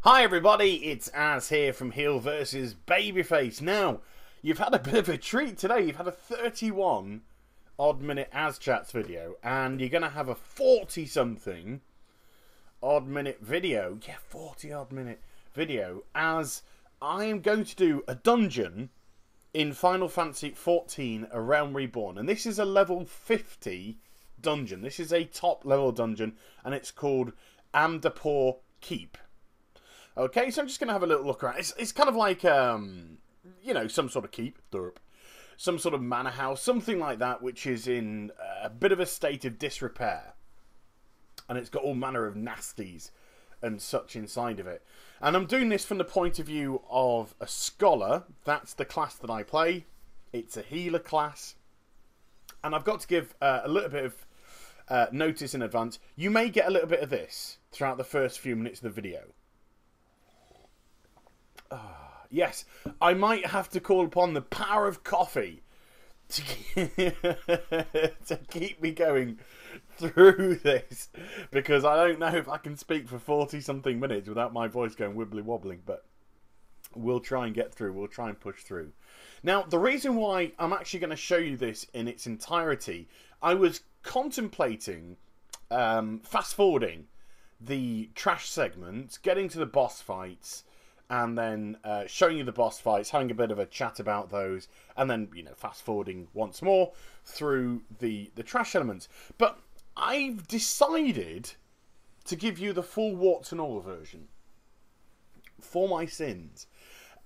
Hi everybody, it's Az here from Heel vs Babyface. Now, you've had a bit of a treat today. You've had a 31 odd minute Az Chats video, and you're going to have a 40 something odd minute video. Yeah, 40 odd minute video, as I am going to do a dungeon in Final Fantasy XIV, A Realm Reborn. And this is a level 50 dungeon. This is a top level dungeon, and it's called Amdapor Keep. Okay, so I'm just going to have a little look around. It's kind of like, you know, some sort of keep, some sort of manor house, something like that, which is in a bit of a state of disrepair. And it's got all manner of nasties and such inside of it. And I'm doing this from the point of view of a scholar. That's the class that I play. It's a healer class. And I've got to give a little bit of notice in advance. You may get a little bit of this throughout the first few minutes of the video. Yes, I might have to call upon the power of coffee to keep me going through this, because I don't know if I can speak for 40 something minutes without my voice going wibbly wobbling, but we'll try and get through. We'll try and push through. Now, the reason why I'm actually going to show you this in its entirety, I was contemplating fast forwarding the trash segment, getting to the boss fights, and then showing you the boss fights, having a bit of a chat about those, and then, you know, fast forwarding once more through the trash elements. But I've decided to give you the full warts and all version for my sins.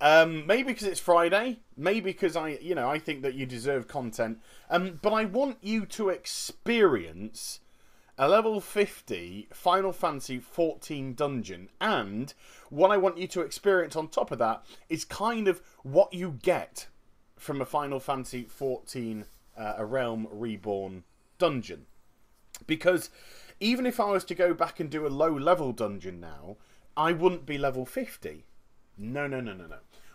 Maybe because it's Friday, maybe because I think that you deserve content, but I want you to experience a level 50 Final Fantasy XIV dungeon, and what I want you to experience on top of that is kind of what you get from a Final Fantasy XIV A Realm Reborn dungeon. Because even if I was to go back and do a low level dungeon now, I wouldn't be level 50. No.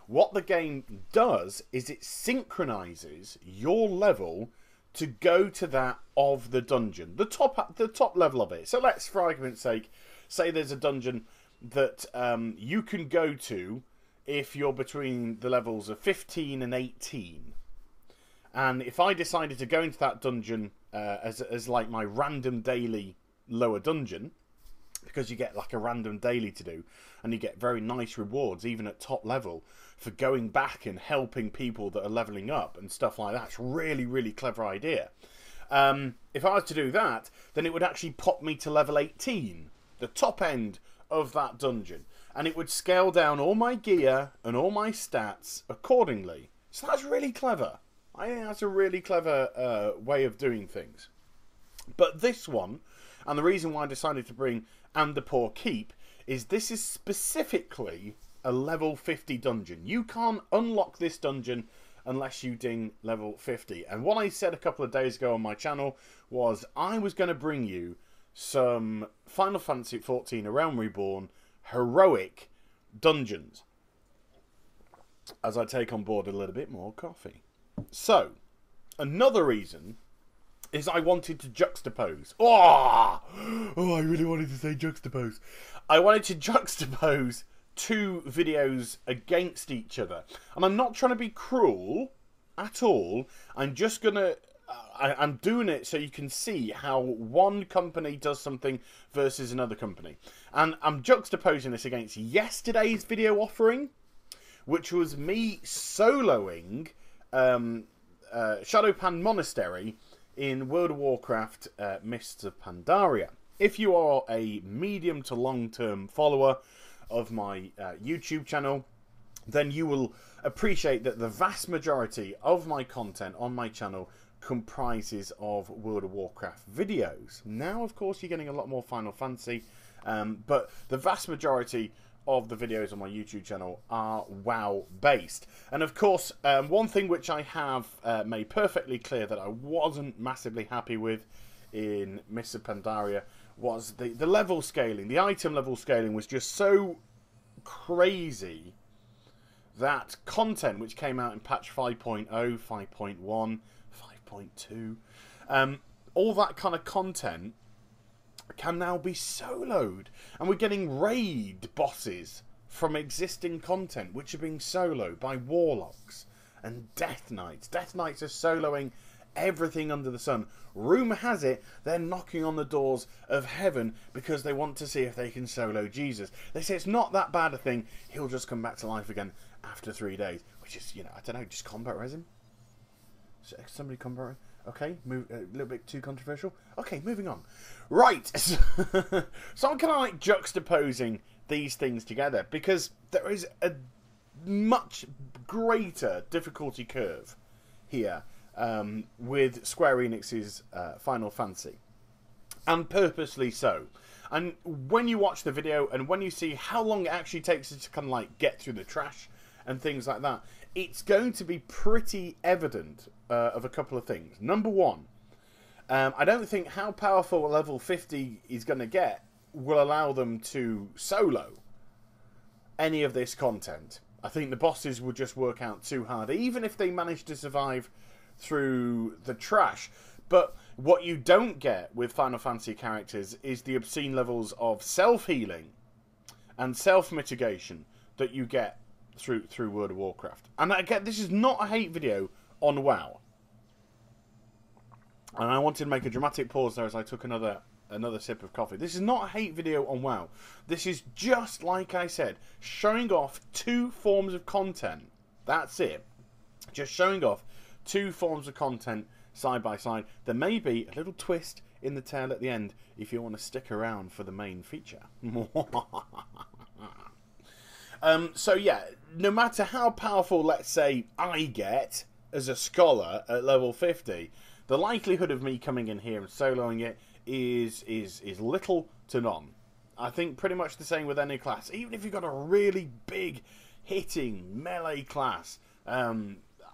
What the game does is it synchronizes your level to go to that of the dungeon, the top level of it. So let's, for argument's sake, say there's a dungeon that you can go to if you're between the levels of 15 and 18. And if I decided to go into that dungeon as like my random daily lower dungeon, because you get like a random daily to do, and you get very nice rewards even at top level for going back and helping people that are leveling up and stuff like that. It's really, really clever idea. If I was to do that, then it would actually pop me to level 18, the top end of that dungeon, and it would scale down all my gear and all my stats accordingly. So that's really clever. I think that's a really clever way of doing things. But this one, and the reason why I decided to bring Amdapor Keep, is this is specifically a level 50 dungeon. You can't unlock this dungeon unless you ding level 50. And what I said a couple of days ago on my channel was I was going to bring you some Final Fantasy XIV A Realm Reborn heroic dungeons as I take on board a little bit more coffee. So, another reason is I wanted to juxtapose. Oh, I really wanted to say juxtapose. I wanted to juxtapose two videos against each other. And I'm not trying to be cruel at all. I'm just going to... I'm doing it so you can see how one company does something versus another company. And I'm juxtaposing this against yesterday's video offering, which was me soloing Shadowpan Monastery in World of Warcraft Mists of Pandaria. If you are a medium to long-term follower of my YouTube channel, then you will appreciate that the vast majority of my content on my channel comprises of World of Warcraft videos. Now, of course, you're getting a lot more Final Fantasy, but the vast majority of the videos on my YouTube channel are WoW based. And of course, one thing which I have made perfectly clear that I wasn't massively happy with in Mists of Pandaria was the level scaling. The item level scaling was just so crazy that content which came out in patch 5.0, 5.1, 5.2, all that kind of content can now be soloed, and we're getting raid bosses from existing content, which are being soloed by warlocks and death knights. Death knights are soloing everything under the sun. Rumour has it they're knocking on the doors of heaven because they want to see if they can solo Jesus. They say it's not that bad a thing. He'll just come back to life again after 3 days. Which is, you know, I don't know, just combat resin? Somebody combat. Okay, a little bit too controversial. Okay, moving on. Right, so I'm kind of like juxtaposing these things together because there is a much greater difficulty curve here with Square Enix's Final Fantasy, and purposely so. And when you watch the video and when you see how long it actually takes to kind of like get through the trash and things like that, it's going to be pretty evident of a couple of things. Number one, I don't think how powerful level 50 is going to get will allow them to solo any of this content. I think the bosses will just work out too hard, even if they manage to survive through the trash. But what you don't get with Final Fantasy characters is the obscene levels of self-healing and self-mitigation that you get through World of Warcraft. And again, this is not a hate video on WoW. And I wanted to make a dramatic pause there as I took another sip of coffee. This is not a hate video on WoW. This is just, like I said, showing off 2 forms of content. That's it. Just showing off 2 forms of content side by side. There may be a little twist in the tail at the end if you want to stick around for the main feature. So yeah, no matter how powerful, let's say, I get as a scholar at level 50, the likelihood of me coming in here and soloing it is little to none. I think pretty much the same with any class. Even if you've got a really big hitting melee class,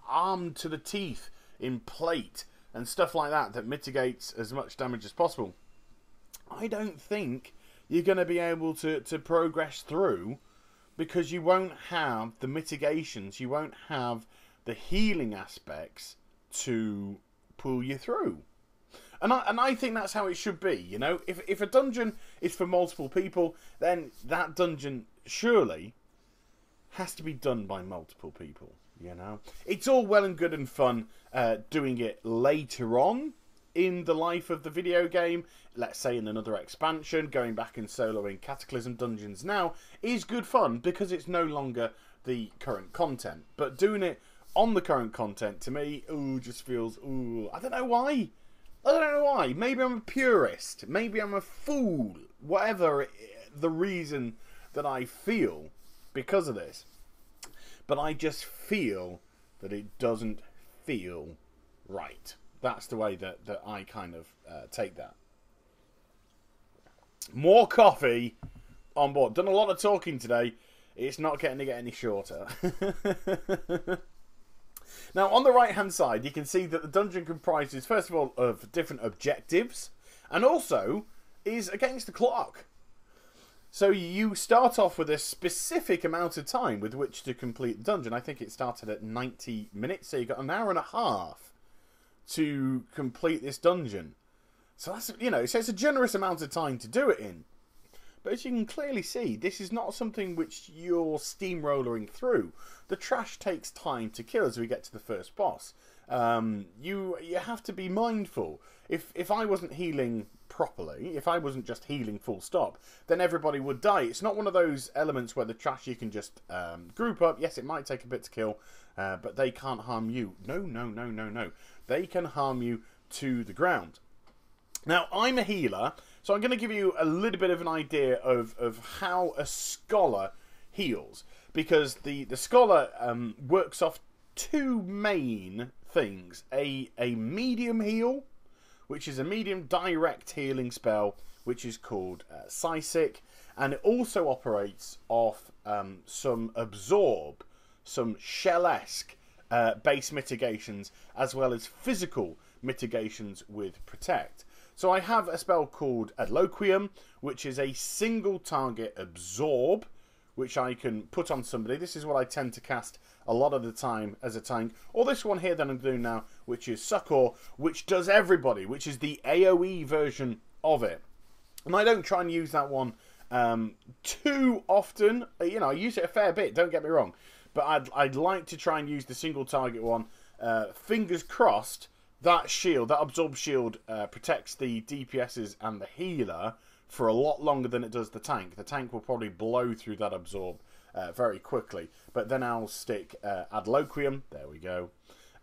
armed to the teeth in plate and stuff like that that mitigates as much damage as possible, I don't think you're going to be able to progress through, because you won't have the mitigations, you won't have the healing aspects to pull you through. And I think that's how it should be, you know. If a dungeon is for multiple people, then that dungeon surely has to be done by multiple people, you know. It's all well and good and fun doing it later on in the life of the video game, let's say in another expansion, going back and soloing Cataclysm dungeons now is good fun because it's no longer the current content. But doing it on the current content, to me, just feels, I don't know why. I don't know why. Maybe I'm a purist. Maybe I'm a fool. Whatever the reason that I feel because of this. But I just feel that it doesn't feel right. That's the way that I kind of take that. More coffee on board. Done a lot of talking today. It's not getting to get any shorter. Now, on the right-hand side, you can see that the dungeon comprises, first of all, of different objectives, and also is against the clock. So you start off with a specific amount of time with which to complete the dungeon. I think it started at 90 minutes, so you've got an hour and a half to complete this dungeon. So that's, you know, so it's a generous amount of time to do it in. But as you can clearly see, this is not something which you're steamrollering through. The trash takes time to kill as we get to the first boss. You have to be mindful. If I wasn't healing properly, if I wasn't just healing full stop, then everybody would die. It's not one of those elements where the trash you can just group up. Yes, it might take a bit to kill, but they can't harm you. No, no, no, no, no. They can harm you to the ground. Now, I'm a healer, so I'm going to give you a little bit of an idea of how a scholar heals. Because the scholar works off 2 main things. A medium heal, which is a medium direct healing spell, which is called Psychic. And it also operates off some absorb, some shell-esque base mitigations, as well as physical mitigations with protect. So I have a spell called Adloquium, which is a single target absorb, which I can put on somebody. This is what I tend to cast a lot of the time as a tank. Or this one here that I'm doing now, which is Succor, which does everybody, which is the AoE version of it. And I don't try and use that one too often. You know, I use it a fair bit, don't get me wrong, but I'd like to try and use the single target one. Fingers crossed that shield, that absorb shield, protects the DPSs and the healer for a lot longer than it does the tank. The tank will probably blow through that absorb very quickly, but then I'll stick Adloquium, there we go,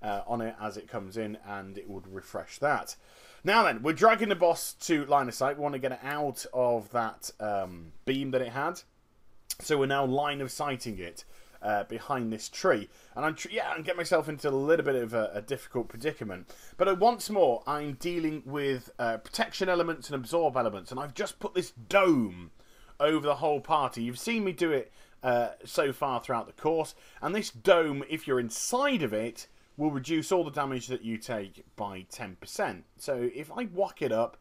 on it as it comes in, and it would refresh that. Now then, we're dragging the boss to line of sight. We want to get it out of that beam that it had. So we're now line of sighting it behind this tree. And I'm getting myself into a little bit of a difficult predicament. But once more, I'm dealing with protection elements and absorb elements. And I've just put this dome over the whole party. You've seen me do it so far throughout the course. And this dome, if you're inside of it, will reduce all the damage that you take by 10%. So if I whack it up,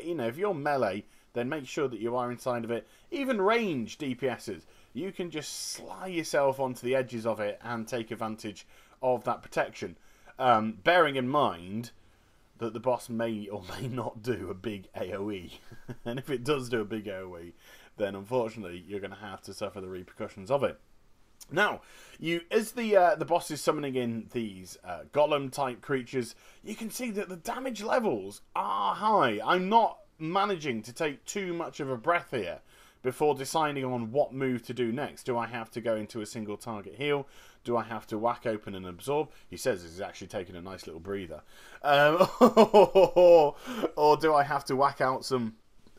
you know, if you're melee, then make sure that you are inside of it. Even range DPSs, you can just slide yourself onto the edges of it and take advantage of that protection. Bearing in mind that the boss may or may not do a big AoE. And if it does do a big AoE, then unfortunately you're going to have to suffer the repercussions of it. Now, as the boss is summoning in these golem-type creatures, you can see that the damage levels are high. I'm not managing to take too much of a breath here before deciding on what move to do next. Do I have to go into a single target heal? Do I have to whack open and absorb? He says he's actually taking a nice little breather. Or do I have to whack out some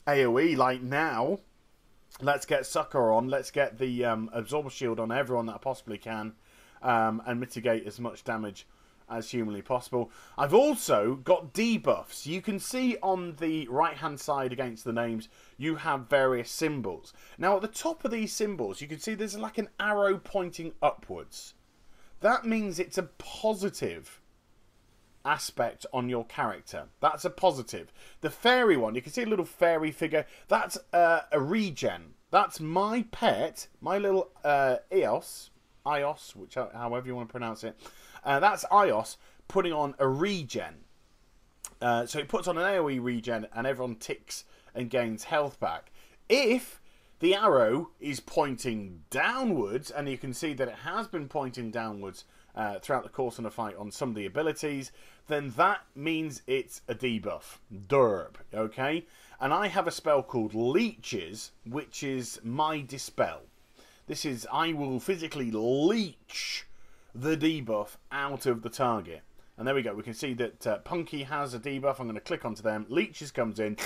AoE like now? Let's get Succor on. Let's get the Absorber Shield on everyone that I possibly can, and mitigate as much damage as humanly possible. I've also got debuffs. You can see on the right-hand side against the names, you have various symbols. Now, at the top of these symbols, you can see there's like an arrow pointing upwards. That means it's a positive aspect on your character. That's a positive. The fairy one, you can see a little fairy figure. That's a regen. That's my pet, my little Ios, which however you want to pronounce it. That's Ios putting on a regen. So it puts on an AoE regen, and everyone ticks and gains health back. If the arrow is pointing downwards, and you can see that it has been pointing downwards throughout the course of the fight on some of the abilities, then that means it's a debuff. Derp, okay? And I have a spell called Leeches, which is my Dispel. This is, I will physically leech the debuff out of the target. And there we go, we can see that Punky has a debuff. I'm going to click onto them. Leeches comes in.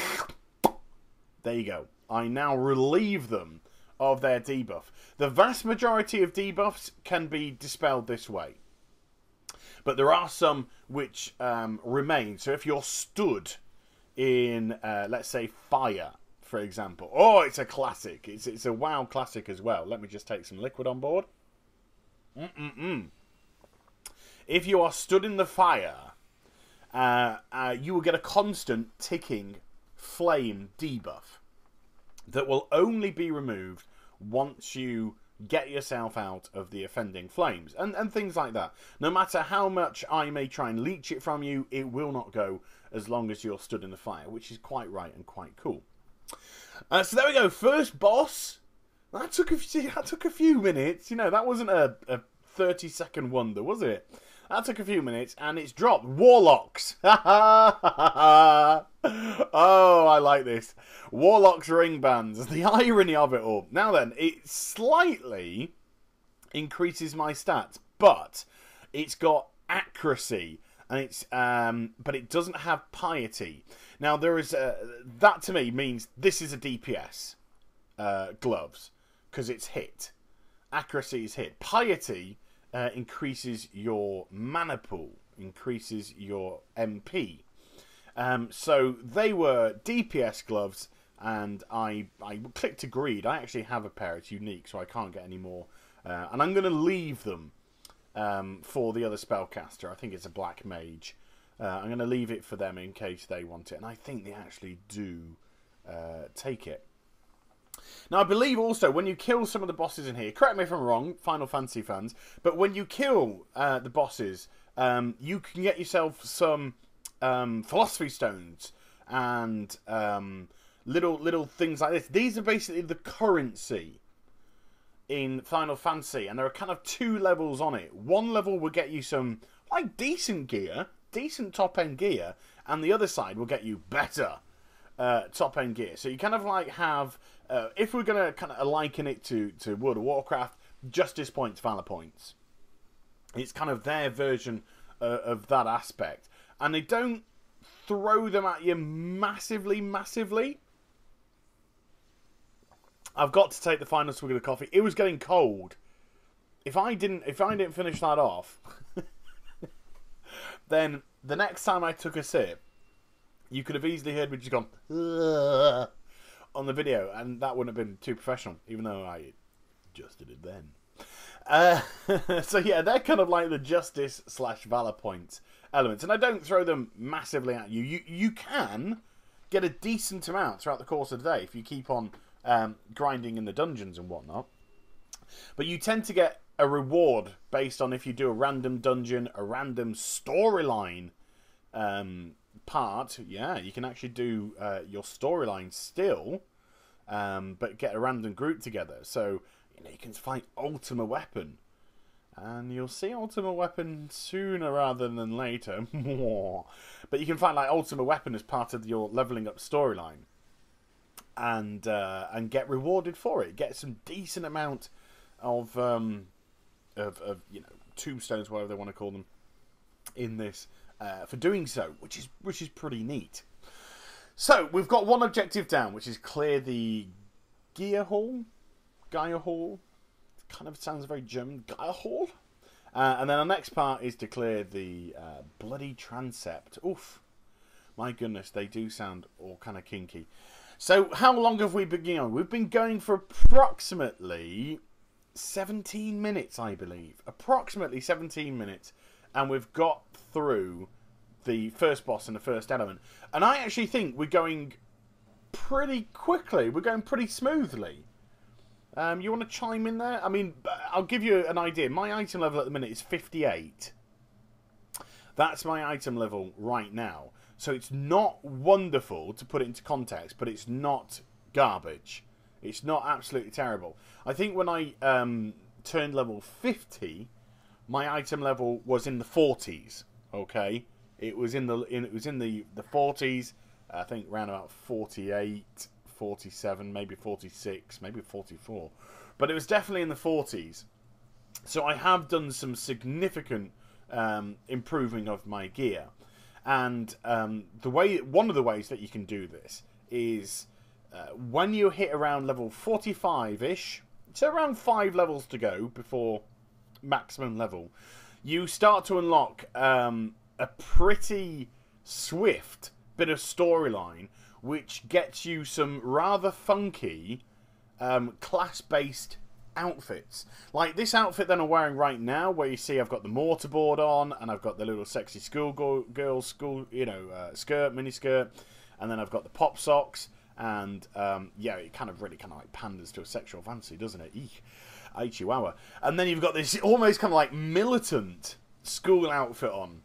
There you go. I now relieve them of their debuff. The vast majority of debuffs can be dispelled this way. But there are some which remain. So if you're stood in, let's say, fire, for example. Oh, it's a classic. It's a WoW classic as well. Let me just take some liquid on board. If you are stood in the fire, you will get a constant ticking flame debuff that will only be removed once you get yourself out of the offending flames, and things like that. No matter how much I may try and leech it from you, it will not go as long as you're stood in the fire, which is quite right and quite cool. So there we go, first boss. That took a few minutes. You know, that wasn't a 30-second wonder, was it? That took a few minutes, and it's dropped. Warlocks! Oh, I like this. Warlocks ring bands. The irony of it all. Now then, it slightly increases my stats, but it's got accuracy, and it's but it doesn't have piety. Now, there is that to me means this is a DPS gloves, because it's hit. Accuracy is hit. Piety increases your mana pool, increases your MP. So they were DPS gloves, and I clicked agreed. I actually have a pair. It's unique, so I can't get any more. And I'm going to leave them for the other spellcaster. I think it's a black mage. I'm going to leave it for them in case they want it. And I think they actually do take it. Now, I believe also when you kill some of the bosses in here, correct me if I'm wrong, Final Fantasy fans, but when you kill the bosses, you can get yourself some Philosophy Stones and little things like this. These are basically the currency in Final Fantasy, and there are kind of 2 levels on it. One level will get you some like decent gear, decent top end gear, and the other side will get you better top end gear. So you kind of like have, if we're going to kind of liken it to World of Warcraft, Justice points, Valor points. It's kind of their version of that aspect, and they don't throw them at you massively. I've got to take the final swig of the coffee. It was getting cold. If I didn't finish that off, then the next time I took a sip, you could have easily heard me just gone "Ugh," on the video, and that wouldn't have been too professional, even though I just did it then. So yeah, they're kind of like the Justice / Valor points elements, and I don't throw them massively at you. You can get a decent amount throughout the course of the day if you keep on grinding in the dungeons and whatnot. But you tend to get a reward based on if you do a random dungeon, a random storyline part. Yeah, you can actually do your storyline still, but get a random group together. So you can fight Ultima Weapon, and you'll see Ultima Weapon sooner rather than later. But you can find like Ultima Weapon as part of your leveling up storyline, and get rewarded for it. Get some decent amount of tombstones, whatever they want to call them, in this for doing so, which is pretty neat. So we've got one objective down, which is clear the Gaia Hall. Kind of sounds very German. Gaia Hall. And then our next part is to clear the bloody transept. Oof. My goodness, they do sound all kind of kinky. So how long have we been going? We've been going for approximately 17 minutes, I believe. Approximately 17 minutes. And we've got through the first boss and the first element. And I actually think we're going pretty quickly. We're going pretty smoothly. You want to chime in there? I mean, I'll give you an idea. My item level at the minute is 58. That's my item level right now. So it's not wonderful, to put it into context, but it's not garbage. It's not absolutely terrible. I think when I turned level 50, my item level was in the 40s. Okay, it was in the 40s. I think around about 48. 47, maybe 46, maybe 44, but it was definitely in the 40s. So I have done some significant improving of my gear, and one of the ways that you can do this is when you hit around level 45-ish, so around 5 levels to go before maximum level, you start to unlock a pretty swift bit of storyline, which gets you some rather funky class-based outfits. Like this outfit that I'm wearing right now, where you see I've got the mortarboard on, and I've got the little sexy schoolgirl skirt, miniskirt, and then I've got the pop socks, and yeah, it really kind of like panders to a sexual fantasy, doesn't it? Eek. Chihuahua. And then you've got this almost kind of like militant school outfit on.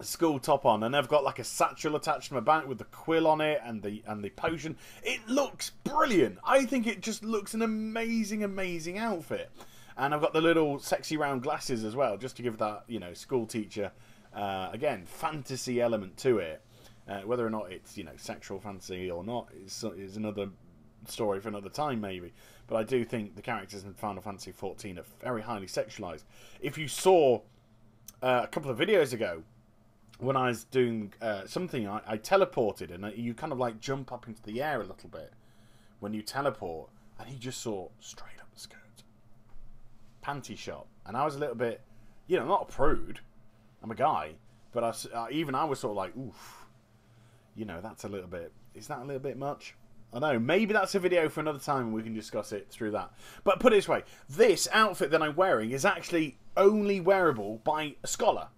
School top on, and I've got like a satchel attached to my back with the quill on it and the potion. It looks brilliant. I think it just looks an amazing outfit. And I've got the little sexy round glasses as well, just to give that, school teacher again, fantasy element to it. Whether or not it's sexual fantasy or not is another story for another time maybe. But I do think the characters in Final Fantasy XIV are very highly sexualized. If you saw a couple of videos ago, when I was doing something, I teleported, and you kind of like jump up into the air a little bit when you teleport, and he just saw straight up the skirt, panty shot, and I was a little bit, not a prude, I'm a guy, but I was sort of like, oof, that's a little bit, is that a little bit much? I don't know, maybe that's a video for another time and we can discuss it through that. But put it this way, this outfit that I'm wearing is actually only wearable by a scholar.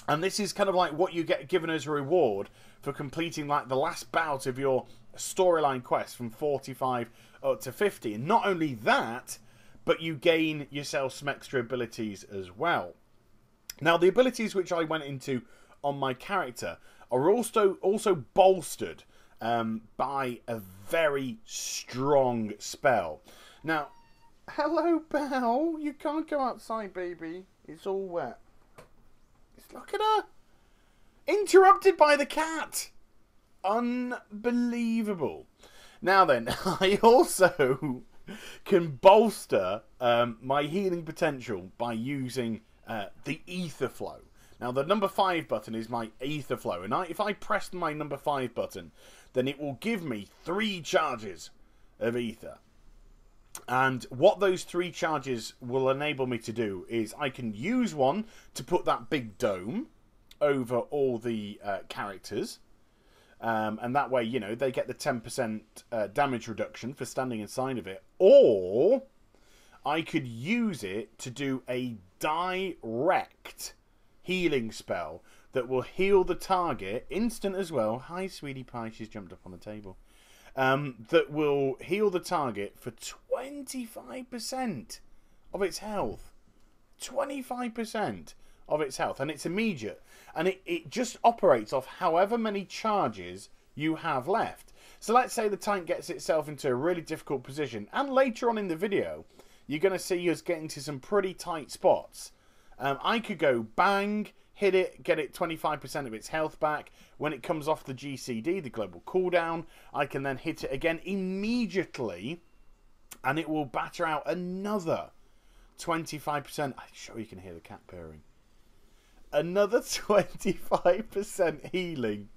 And this is kind of like what you get given as a reward for completing like the last bout of your storyline quest from 45 up to 50. And not only that, but you gain yourself some extra abilities as well. Now, the abilities which I went into on my character are also bolstered by a very strong spell. Now, hello, Belle. You can't go outside, baby. It's all wet. Look at her. Interrupted by the cat. Unbelievable. Now then, I also can bolster my healing potential by using the ether flow. Now, the number 5 button is my ether flow, and if I press my number 5 button, then it will give me 3 charges of ether. And what those 3 charges will enable me to do is I can use one to put that big dome over all the characters. And that way, you know, they get the 10% damage reduction for standing inside of it. Or I could use it to do a direct healing spell that will heal the target instant as well. Hi, sweetie pie. She's jumped up on the table. That will heal the target for 25% of its health. 25% of its health. And it's immediate. And it just operates off however many charges you have left. So let's say the tank gets itself into a really difficult position. And later on in the video, you're going to see us get into some pretty tight spots. I could go bang, hit it, get it 25% of its health back. When it comes off the GCD, the global cooldown, I can then hit it again immediately, and it will batter out another 25%. I'm sure you can hear the cat purring. Another 25% healing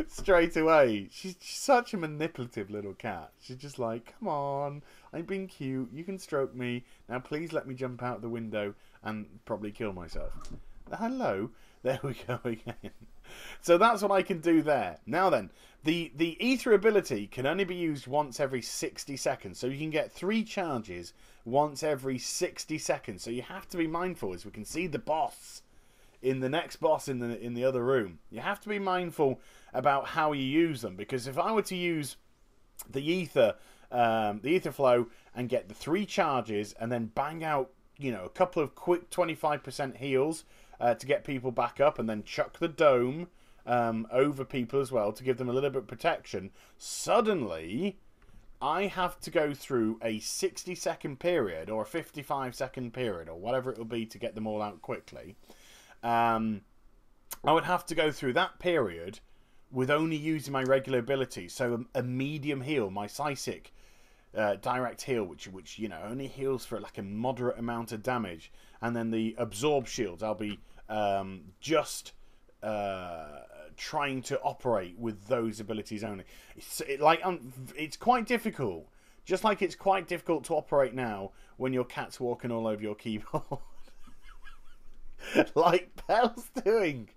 straight away. She's such a manipulative little cat. She's just like, come on, I'm being cute. You can stroke me. Now please let me jump out the window and probably kill myself. Hello. There we go again. So that's what I can do there. Now then, the ether ability can only be used once every 60 seconds. So you can get 3 charges once every 60 seconds. So you have to be mindful, as we can see the boss in the next boss in the other room. You have to be mindful about how you use them, because if I were to use the ether flow and get the 3 charges and then bang out, you know, a couple of quick 25% heals to get people back up, and then chuck the dome over people as well to give them a little bit of protection, suddenly I have to go through a 60-second period or a 55-second period or whatever it will be to get them all out quickly. I would have to go through that period with only using my regular ability. So a medium heal, my Psychic direct heal, which you know only heals for like a moderate amount of damage, and then the absorb shields. I'll be just trying to operate with those abilities only. It's quite difficult, just like it's quite difficult to operate now when your cat's walking all over your keyboard. Like Belle's doing.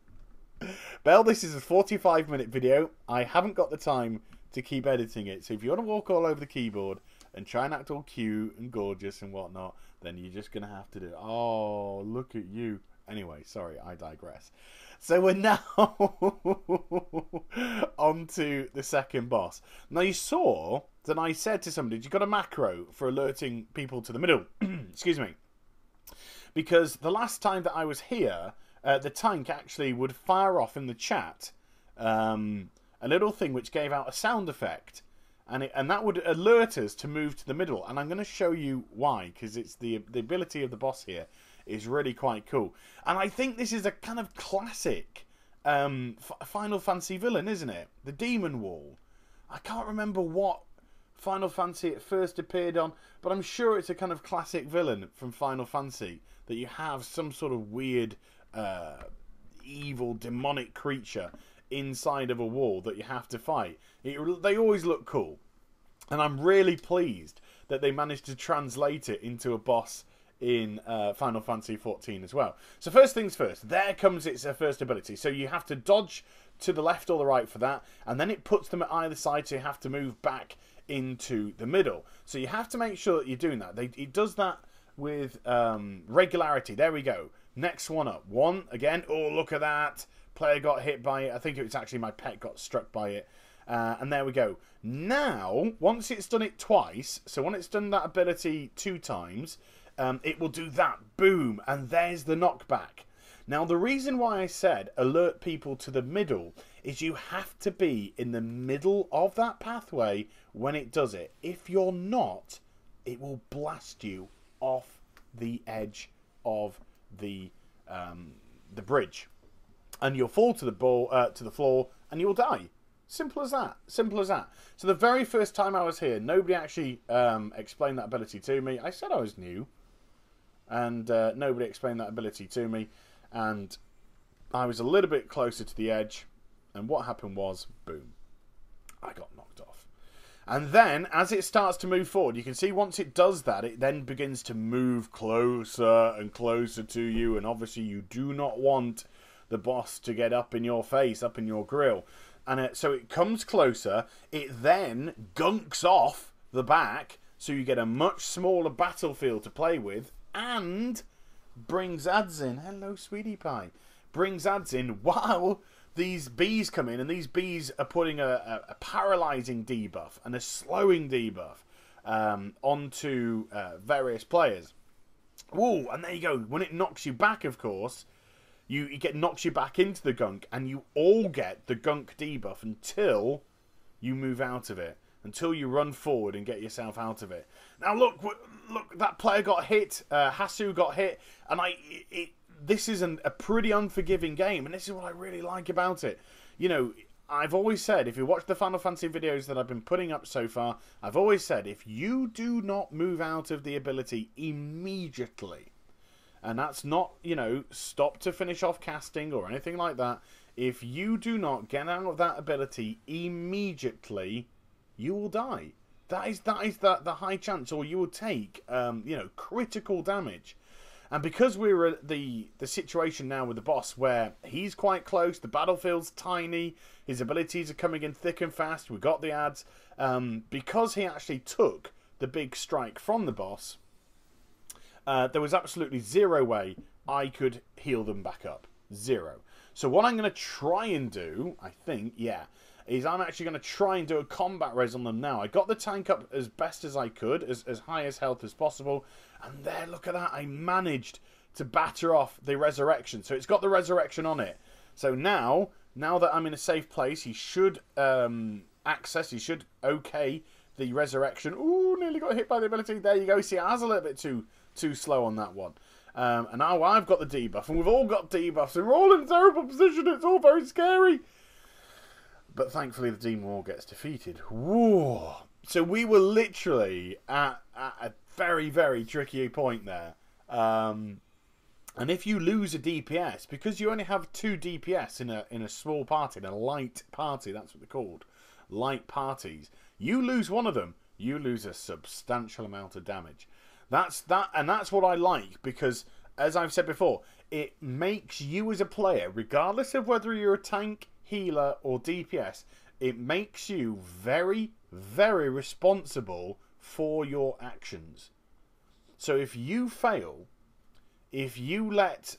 Belle, this is a 45-minute video. I haven't got the time to keep editing it. So if you want to walk all over the keyboard and try and act all cute and gorgeous and whatnot, then you're just going to have to do it. Oh, look at you. Anyway, sorry, I digress. So we're now on to the second boss. Now you saw that I said to somebody, you got a macro for alerting people to the middle. Excuse me. Because the last time that I was here, the tank actually would fire off in the chat a little thing which gave out a sound effect. And that would alert us to move to the middle. And I'm going to show you why, because it's the ability of the boss here is really quite cool. And I think this is a kind of classic Final Fantasy villain, isn't it? The Demon Wall. I can't remember what Final Fantasy it first appeared on, but I'm sure it's a kind of classic villain from Final Fantasy, that you have some sort of weird evil demonic creature inside of a wall that you have to fight. They always look cool, and I'm really pleased that they managed to translate it into a boss in Final Fantasy XIV as well. So first things first, there comes its first ability. So you have to dodge to the left or the right for that, and then it puts them at either side, so you have to move back into the middle. So you have to make sure that you're doing that. It does that with regularity. There we go. Next one up. One again. Oh, look at that. Player got hit by it. I think it was actually my pet got struck by it. And there we go. Now, once it's done it twice, so when it's done that ability 2 times, it will do that. Boom. And there's the knockback. Now, the reason why I said alert people to the middle is you have to be in the middle of that pathway when it does it. If you're not, it will blast you off the edge of the bridge, and you'll fall to the floor, and you'll die. Simple as that. Simple as that. So the very first time I was here, nobody actually explained that ability to me. I said I was new, and nobody explained that ability to me, and I was a little bit closer to the edge, and what happened was, boom, I got knocked off. And then, as it starts to move forward, you can see once it does that, it then begins to move closer and closer to you, and obviously you do not want the boss to get up in your face, up in your grill. And so it comes closer, it then gunks off the back, so you get a much smaller battlefield to play with, and brings ads in. Hello, sweetie pie. Brings ads in while these bees come in, and these bees are putting a paralysing debuff and a slowing debuff onto various players. Whoa, and there you go. When it knocks you back, of course, knocks you back into the gunk, and you all get the gunk debuff until you move out of it, until you run forward and get yourself out of it. Now look, that player got hit, Hasu got hit, and this is a pretty unforgiving game, and this is what I really like about it. You know, I've always said, if you watch the Final Fantasy videos that I've been putting up so far, I've always said, if you do not move out of the ability immediately, and that's not, you know, stop to finish off casting or anything like that, if you do not get out of that ability immediately, you will die. That is the high chance, or you will take, you know, critical damage. And because we're at the situation now with the boss where he's quite close, the battlefield's tiny, his abilities are coming in thick and fast, we got the ads, because he actually took the big strike from the boss, there was absolutely zero way I could heal them back up. Zero. So what I'm going to try and do, I think, is I'm actually going to try and do a combat res on them now. I got the tank up as best as I could, as high as health as possible. And there, look at that. I managed to batter off the resurrection. So it's got the resurrection on it. So now that I'm in a safe place, he should he should okay the resurrection. Ooh, nearly got hit by the ability. There you go. See, I was a little bit too slow on that one. And now I've got the debuff, and we've all got debuffs, and we're all in a terrible position. It's all very scary. But thankfully, the Demon War gets defeated. Whoa. So we were literally at a very, very tricky point there. And if you lose a DPS, because you only have 2 DPS in a small party, in a light party, that's what they're called, light parties, you lose one of them, you lose a substantial amount of damage. That's what I like, because, as I've said before, it makes you as a player, regardless of whether you're a tank, healer or DPS, it makes you very, very responsible for your actions. So if you fail, if you let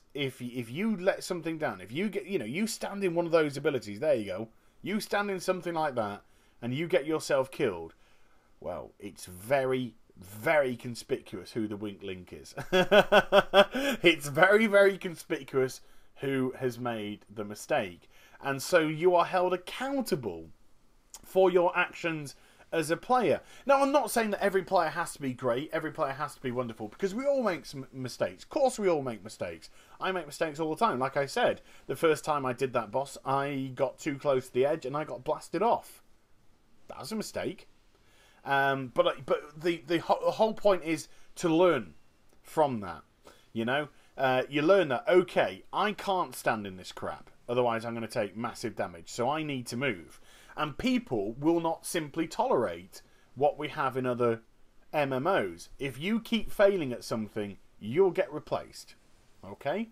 something down, if you get, you know, you stand in one of those abilities, there you go, you stand in something like that and you get yourself killed, well, it's very, very conspicuous who the weak link is. It's very, very conspicuous who has made the mistake. And so you are held accountable for your actions as a player. Now, I'm not saying that every player has to be great, every player has to be wonderful, because we all make some mistakes. Of course we all make mistakes. I make mistakes all the time. Like I said, the first time I did that boss, I got too close to the edge and I got blasted off. That was a mistake. But the whole point is to learn from that. You know, you learn that, okay, I can't stand in this crap. Otherwise, I'm going to take massive damage. So I need to move. And people will not simply tolerate what we have in other MMOs. If you keep failing at something, you'll get replaced. Okay?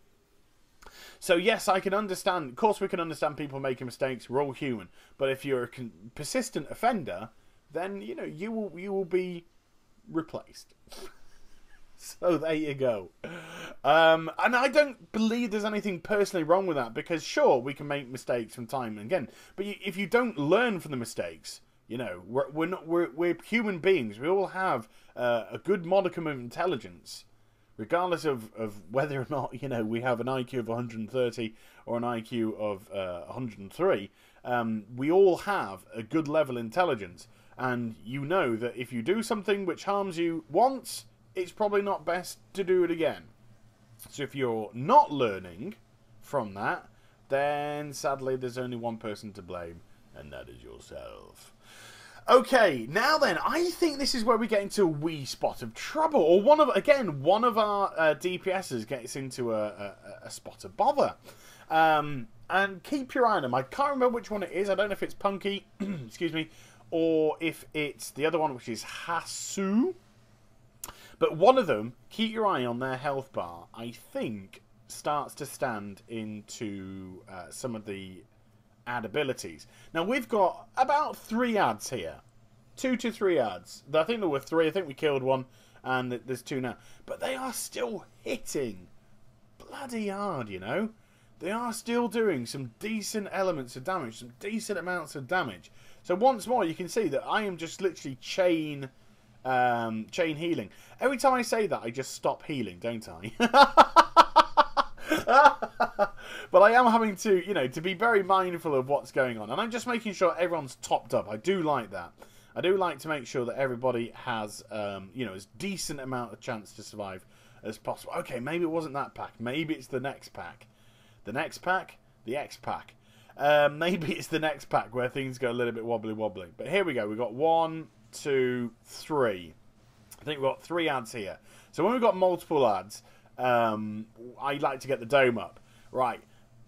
So yes, I can understand. Of course, we can understand people making mistakes. We're all human. But if you're a persistent offender, then, you know, you will be replaced. So there you go. And I don't believe there's anything personally wrong with that, because sure, we can make mistakes from time and again, but if you don't learn from the mistakes, you know, we're human beings. We all have a good modicum of intelligence, regardless of whether or not, you know, we have an IQ of 130 or an IQ of 103. We all have a good level intelligence, and you know that if you do something which harms you once, it's probably not best to do it again. So if you're not learning from that, then sadly there's only one person to blame, and that is yourself. Okay, now then, I think this is where we get into a wee spot of trouble. Or one of our DPSs gets into a spot of bother. And keep your eye on them. I can't remember which one it is. I don't know if it's Punky, excuse me, or if it's the other one, which is Hasu. But one of them, keep your eye on their health bar, I think starts to stand into some of the add abilities. Now we've got about 3 adds here. 2 to 3 adds. I think there were 3. I think we killed one, and there's 2 now. But they are still hitting bloody hard, you know. They are still doing some decent elements of damage, some decent amounts of damage. So once more, you can see that I am just literally chain healing. Every time I say that, I just stop healing, don't I? But I am having to, you know, to be very mindful of what's going on. And I'm just making sure everyone's topped up. I do like that. I do like to make sure that everybody has, you know, as decent amount of chance to survive as possible. Okay, maybe it wasn't that pack. Maybe it's the next pack. The next pack? The X pack. Maybe it's the next pack where things go a little bit wobbly. But here we go. We've got 1, 2, 3. I think we've got 3 adds here. So when we've got multiple adds, I like to get the dome up. Right.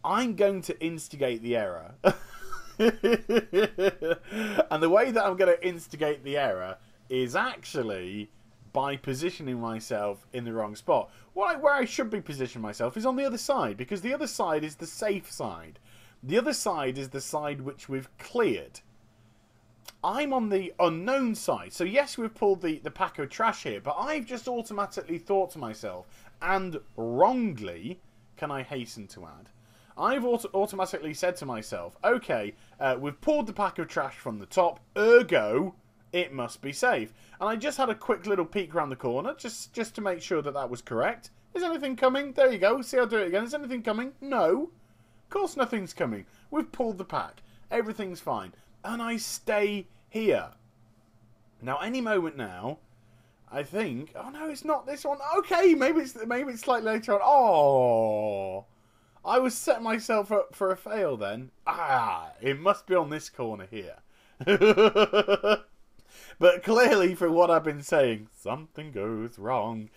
I'm going to instigate the error. And the way that I'm going to instigate the error is actually by positioning myself in the wrong spot. Where I should be positioning myself is on the other side, because the other side is the safe side. The other side is the side which we've cleared. I'm on the unknown side. So yes, we've pulled the pack of trash here, but I've just automatically thought to myself, and wrongly, can I hasten to add, I've automatically said to myself, okay, we've pulled the pack of trash from the top, ergo, it must be safe. And I just had a quick little peek around the corner, just to make sure that that was correct. Is anything coming? There you go. See, I'll do it again. Is anything coming? No. Of course nothing's coming. We've pulled the pack. Everything's fine. And I stay here. Now, any moment now, I think, oh no, it's not this one. Okay, maybe it's slightly later on. Oh, I was setting myself up for a fail then. Ah, it must be on this corner here. But clearly, from what I've been saying, something goes wrong.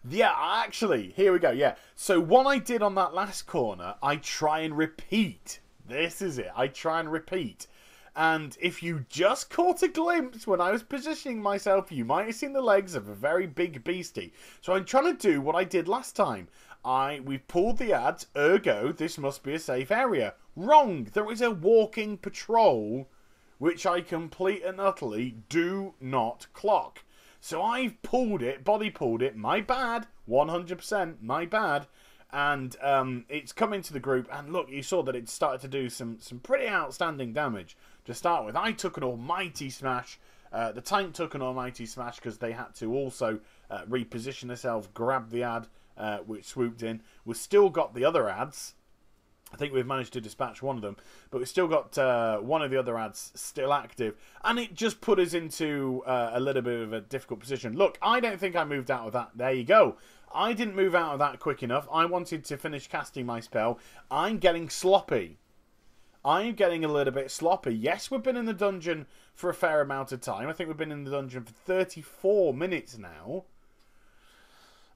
Yeah, actually, here we go. Yeah, so what I did on that last corner, I try and repeat. This is it. I try and repeat. And if you just caught a glimpse when I was positioning myself, you might have seen the legs of a very big beastie. So I'm trying to do what I did last time. We've pulled the ads, ergo, this must be a safe area. Wrong. There is a walking patrol, which I complete and utterly do not clock. So I've pulled it, body pulled it, my bad, 100%, my bad. And it's come into the group, and look, you saw that it started to do some pretty outstanding damage to start with. I took an almighty smash. The tank took an almighty smash because they had to also reposition themselves, grab the ad, which swooped in. We've still got the other ads. I think we've managed to dispatch one of them, but we've still got one of the other ads still active, and it just put us into a little bit of a difficult position. Look, I don't think I moved out of that. There you go. I didn't move out of that quick enough. I wanted to finish casting my spell. I'm getting sloppy. I'm getting a little bit sloppy. Yes, we've been in the dungeon for a fair amount of time. I think we've been in the dungeon for 34 minutes now.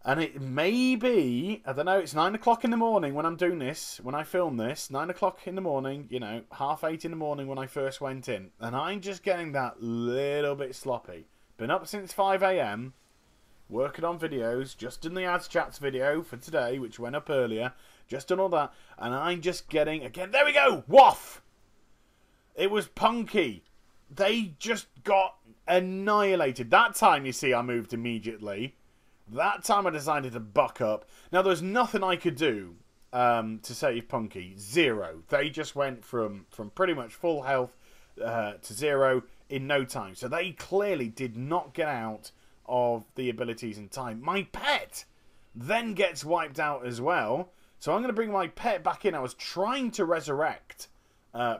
And it may be, I don't know, it's 9 o'clock in the morning when I'm doing this, when I film this. 9 o'clock in the morning, you know, 7:30 in the morning when I first went in. And I'm just getting that little bit sloppy. Been up since 5 AM. Working on videos, just done the Ads Chats video for today, which went up earlier. Just done all that. And I'm just getting, again, there we go! Waff! It was Punky. They just got annihilated. That time, you see, I moved immediately. That time I decided to buck up. Now, there's nothing I could do to save Punky. Zero. They just went from pretty much full health to 0 in no time. So they clearly did not get out of the abilities in time. My pet then gets wiped out as well. So I'm going to bring my pet back in. I was trying to resurrect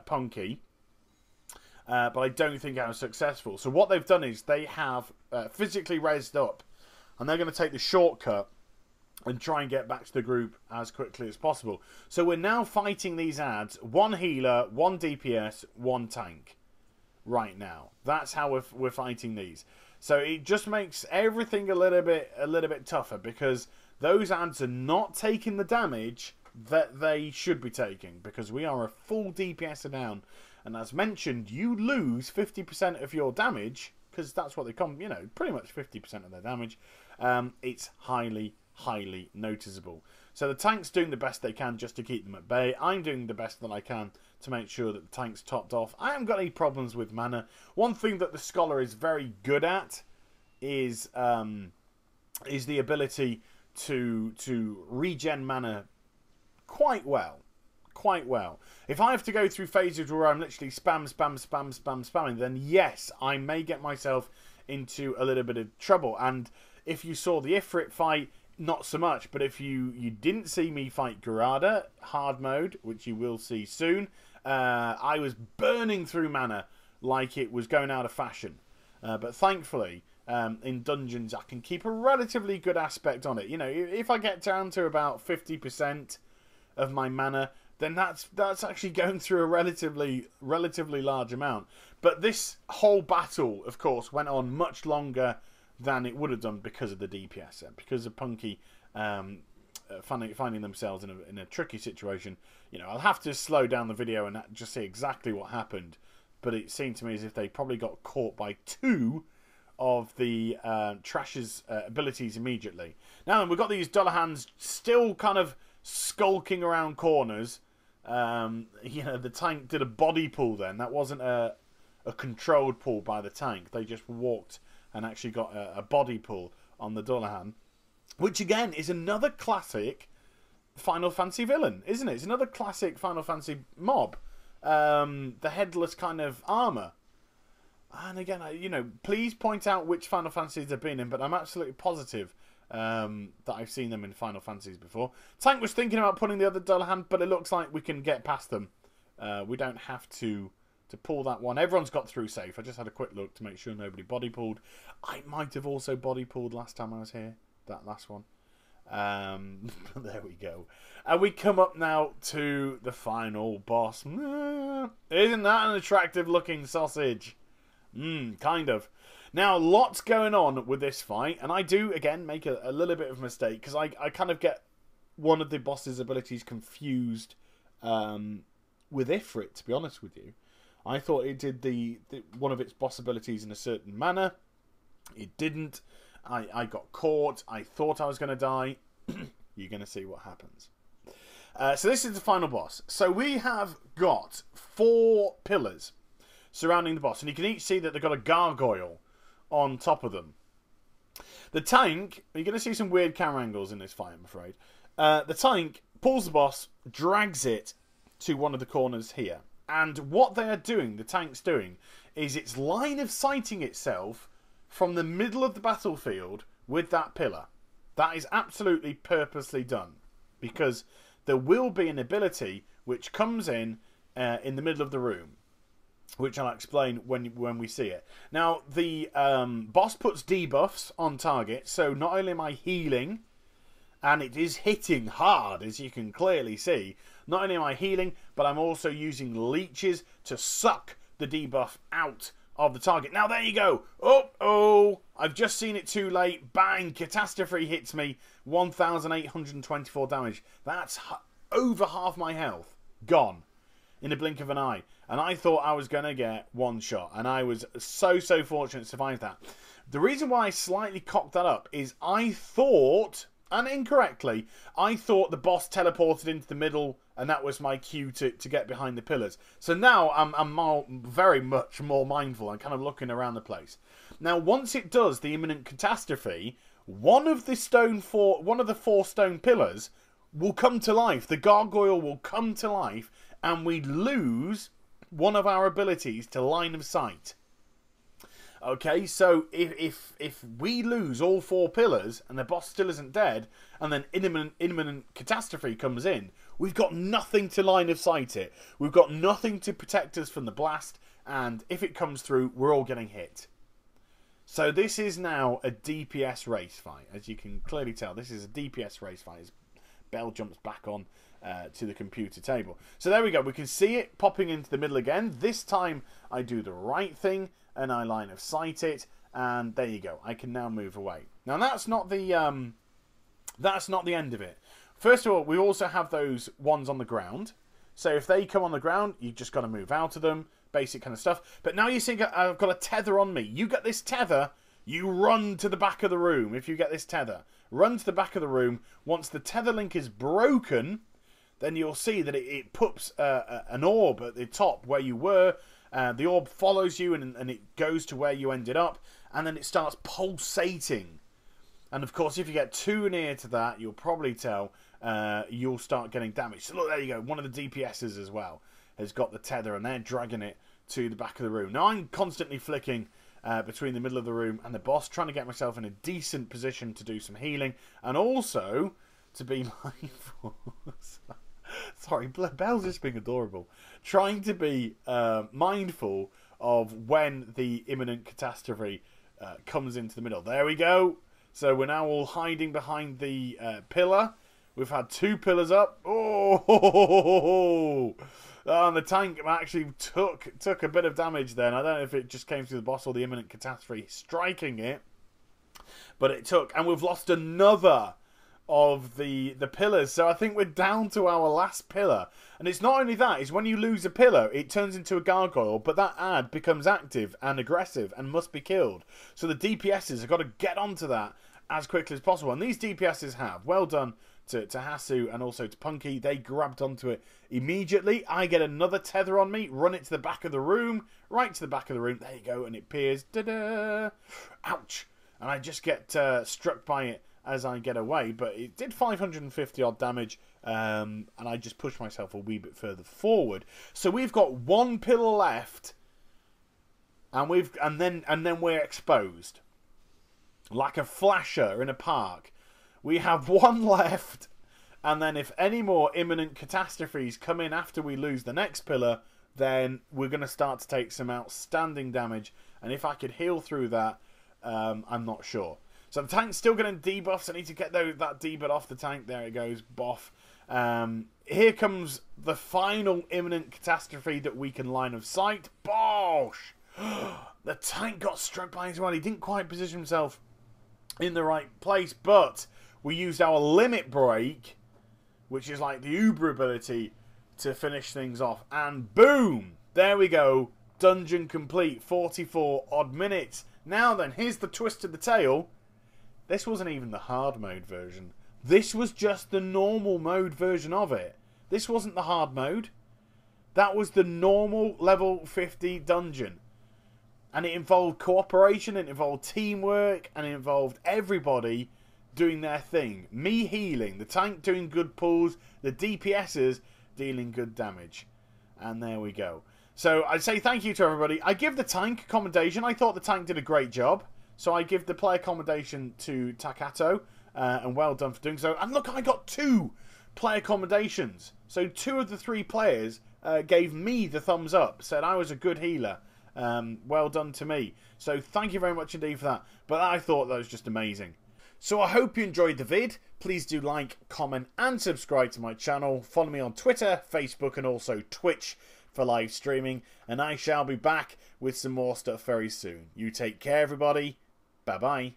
Punky. but I don't think I was successful. So what they've done is they have physically raised up, and they're going to take the shortcut and try and get back to the group as quickly as possible. So we're now fighting these adds, 1 healer, 1 DPS, 1 tank right now. That's how we're fighting these. So it just makes everything a little bit tougher, because those adds are not taking the damage that they should be taking, because we are a full DPS down, and as mentioned, you lose 50% of your damage, because that's what they come, you know, pretty much 50% of their damage. It's highly noticeable. So the tank's doing the best they can just to keep them at bay. I'm doing the best that I can to make sure that the tank's topped off. I haven't got any problems with mana. One thing that the Scholar is very good at is the ability to regen mana quite well. If I have to go through phases where I'm literally spamming, then yes, I may get myself into a little bit of trouble. And if you saw the Ifrit fight, not so much, but if you didn't see me fight Gurada hard mode, which you will see soon, I was burning through mana like it was going out of fashion. But thankfully, in dungeons, I can keep a relatively good aspect on it. You know, if I get down to about 50% of my mana, then that's actually going through a relatively large amount. But this whole battle, of course, went on much longer than it would have done because of the DPS, because of Punky finding themselves in a tricky situation. You know, I'll have to slow down the video and just see exactly what happened, but it seemed to me as if they probably got caught by 2 of the Trash's abilities immediately. Now then, we've got these Dullahands still kind of skulking around corners. You know, the tank did a body pull then. That wasn't a controlled pull by the tank. They just walked and actually got a body pull on the Dullahan, which again is another classic Final Fantasy villain, isn't it? It's another classic Final Fantasy mob. The headless kind of armour. And again, you know, please point out which Final Fantasies they've been in, but I'm absolutely positive that I've seen them in Final Fantasies before. Tank was thinking about putting the other Dullahan, but it looks like we can get past them. We don't have to pull that one. Everyone's got through safe. I just had a quick look to make sure nobody body pulled. I might have also body pulled last time I was here. That last one. There we go. And we come up now to the final boss. Isn't that an attractive looking sausage? Kind of. Now, lots going on with this fight, and I do, again, make a little bit of a mistake, because I kind of get one of the boss's abilities confused with Ifrit, to be honest with you. I thought it did the one of its boss abilities in a certain manner. It didn't. I got caught. I thought I was going to die. You're going to see what happens. So this is the final boss. So we have got 4 pillars surrounding the boss, and you can each see that they've got a gargoyle on top of them. The tank, you're going to see some weird camera angles in this fight, I'm afraid. The tank pulls the boss, drags it to one of the corners here. And what they are doing, the tank's doing, is it's line of sighting itself from the middle of the battlefield with that pillar. That is absolutely purposely done, because there will be an ability which comes in the middle of the room, which I'll explain when we see it. Now, the boss puts debuffs on target, so not only am I healing, and it is hitting hard, as you can clearly see, not only am I healing, but I'm also using leeches to suck the debuff out of the target. Now, there you go. Oh, I've just seen it too late. Bang, Catastrophe hits me. 1,824 damage. That's over half my health gone in a blink of an eye. And I thought I was going to get one shot. And I was so fortunate to survive that. The reason why I slightly cocked that up is I thought, and incorrectly, I thought the boss teleported into the middle, and that was my cue to get behind the pillars. So now I'm very much more mindful. I'm kind of looking around the place. Now, once it does the imminent catastrophe, one of the 4 stone pillars will come to life. The gargoyle will come to life, and we lose one of our abilities to line of sight. Okay, so if we lose all 4 pillars and the boss still isn't dead, and then imminent catastrophe comes in, we've got nothing to line of sight it. We've got nothing to protect us from the blast, and if it comes through, we're all getting hit. So this is now a DPS race fight. As you can clearly tell, this is a DPS race fight. As Bell jumps back on to the computer table. So there we go. We can see it popping into the middle again. This time I do the right thing and I line of sight it, and there you go. I can now move away. Now that's not the end of it. First of all, we also have those ones on the ground. So if they come on the ground, you just got to move out of them. Basic kind of stuff. But now you see I've got a tether on me. You get this tether, you run to the back of the room. If you get this tether, run to the back of the room. Once the tether link is broken, then you'll see that it puts an orb at the top where you were. The orb follows you and it goes to where you ended up. And then it starts pulsating. And of course, if you get too near to that, you'll probably tell you'll start getting damaged. So look, there you go. One of the DPSs as well has got the tether, and they're dragging it to the back of the room. Now I'm constantly flicking between the middle of the room and the boss, trying to get myself in a decent position to do some healing, and also to be mindful. Sorry, Belle's just being adorable. Trying to be mindful of when the imminent catastrophe comes into the middle. There we go. So we're now all hiding behind the pillar. We've had 2 pillars up. Oh, and the tank actually took a bit of damage then. I don't know if it just came through the boss or the imminent catastrophe striking it. But it took. And we've lost another of the pillars. So I think we're down to our last pillar. And it's not only that. It's when you lose a pillar, it turns into a gargoyle. But that ad becomes active and aggressive and must be killed. So the DPSs have got to get onto that as quickly as possible. And these DPSs have. Well done to Hasu and also to Punky. They grabbed onto it immediately. I get another tether on me, run it to the back of the room, right to the back of the room. There you go, and it peers. Da-da! Ouch! And I just get struck by it as I get away, but it did 550 odd damage, and I just pushed myself a wee bit further forward. So we've got 1 pillar left, and then we're exposed like a flasher in a park. We have 1 left, and then if any more imminent catastrophes come in after we lose the next pillar, then we're going to start to take some outstanding damage. And if I could heal through that, I'm not sure. So the tank's still getting debuffs. I need to get that debuff off the tank. There it goes, boff. Here comes the final imminent catastrophe that we can line of sight. Bosh! The tank got struck by as well. He didn't quite position himself in the right place, but we used our limit break, which is like the Uber ability, to finish things off. And boom! There we go. Dungeon complete. 44 odd minutes. Now then, here's the twist of the tale. This wasn't even the hard mode version. This was just the normal mode version of it. This wasn't the hard mode. That was the normal level 50 dungeon. And it involved cooperation, it involved teamwork, and it involved everybody doing their thing. Me healing, the tank doing good pulls, the DPSs dealing good damage. And there we go. So I say thank you to everybody. I give the tank commendation. I thought the tank did a great job. So I give the player commendation to Takato. And well done for doing so. And look, I got 2 player commendations. So 2 of the 3 players gave me the thumbs up. Said I was a good healer. Well done to me. So thank you very much indeed for that. But I thought that was just amazing. So I hope you enjoyed the vid. Please do like, comment and subscribe to my channel. Follow me on Twitter, Facebook and also Twitch for live streaming. And I shall be back with some more stuff very soon. You take care everybody. Bye bye.